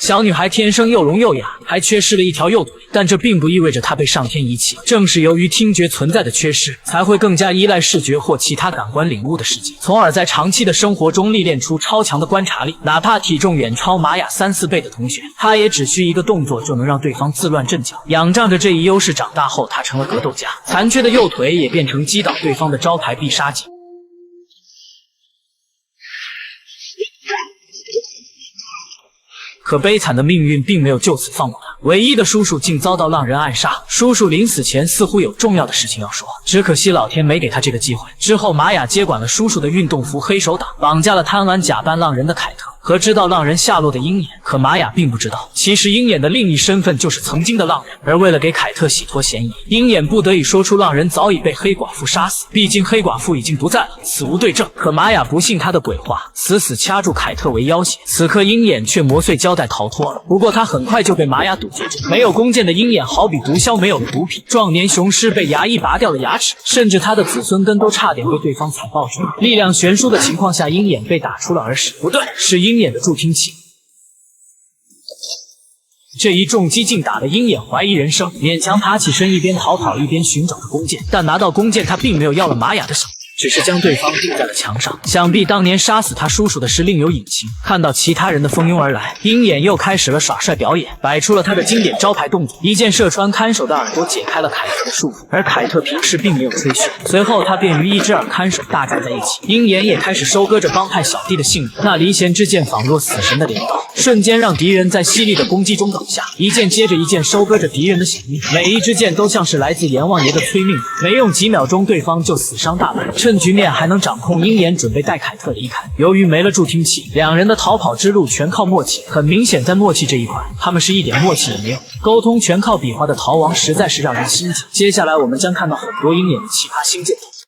小女孩天生又聋又哑，还缺失了一条右腿，但这并不意味着她被上天遗弃，正是由于听觉存在的缺失，才会更加依赖视觉或其他感官领悟的世界，从而在长期的生活中历练出超强的观察力。哪怕体重远超玛雅3、4倍的同学，她也只需一个动作就能让对方自乱阵脚。仰仗着这一优势长大后，她成了格斗家，残缺的右腿也变成击倒对方的招牌必杀技。可悲惨的命运并没有就此放过他，唯一的叔叔竟遭到浪人暗杀。叔叔临死前似乎有重要的事情要说，只可惜老天没给他这个机会。之后，玛雅接管了叔叔的运动服黑手党，绑架了贪婪假扮浪人的凯特和知道浪人下落的鹰眼。可玛雅并不知道，其实鹰眼的另一身份就是曾经的浪人。而为了给凯特洗脱嫌疑，鹰眼不得已说出浪人早已被黑寡妇杀死，毕竟黑寡妇已经不在了，此无对证。可玛雅不信他的鬼话，死死掐住凯特为要挟。此刻鹰眼却磨碎胶带逃脱了，不过他很快就被玛雅堵截住。没有弓箭的鹰眼好比毒枭没有了毒品，壮年雄狮被牙医拔掉了牙齿，甚至他的子孙根都差点被对方踩爆出来。力量悬殊的情况下，鹰眼被打出了耳屎，不对，是鹰眼的助听器。这一重击竟打得鹰眼怀疑人生，勉强爬起身，一边逃跑一边寻找着弓箭。但拿到弓箭，他并没有要了玛雅的手，只是将对方钉在了墙上。想必当年杀死他叔叔的事另有隐情。看到其他人的蜂拥而来，鹰眼又开始了耍帅表演，摆出了他的经典招牌动作，一箭射穿看守的耳朵，解开了凯特的束缚。而凯特平时并没有吹嘘，随后他便与一只耳看守大战在一起。鹰眼也开始收割着帮派小弟的性命，那离弦之箭仿若死神的镰刀，瞬间让敌人在犀利的攻击中倒下，一箭接着一箭收割着敌人的性命。每一支箭都像是来自阎王爷的催命，没用几秒钟，对方就死伤大半。趁局面还能掌控，鹰眼准备带凯特离开。由于没了助听器，两人的逃跑之路全靠默契。很明显，在默契这一块，他们是一点默契也没有，沟通全靠比划的逃亡实在是让人心急。接下来我们将看到很多鹰眼的奇葩新箭头。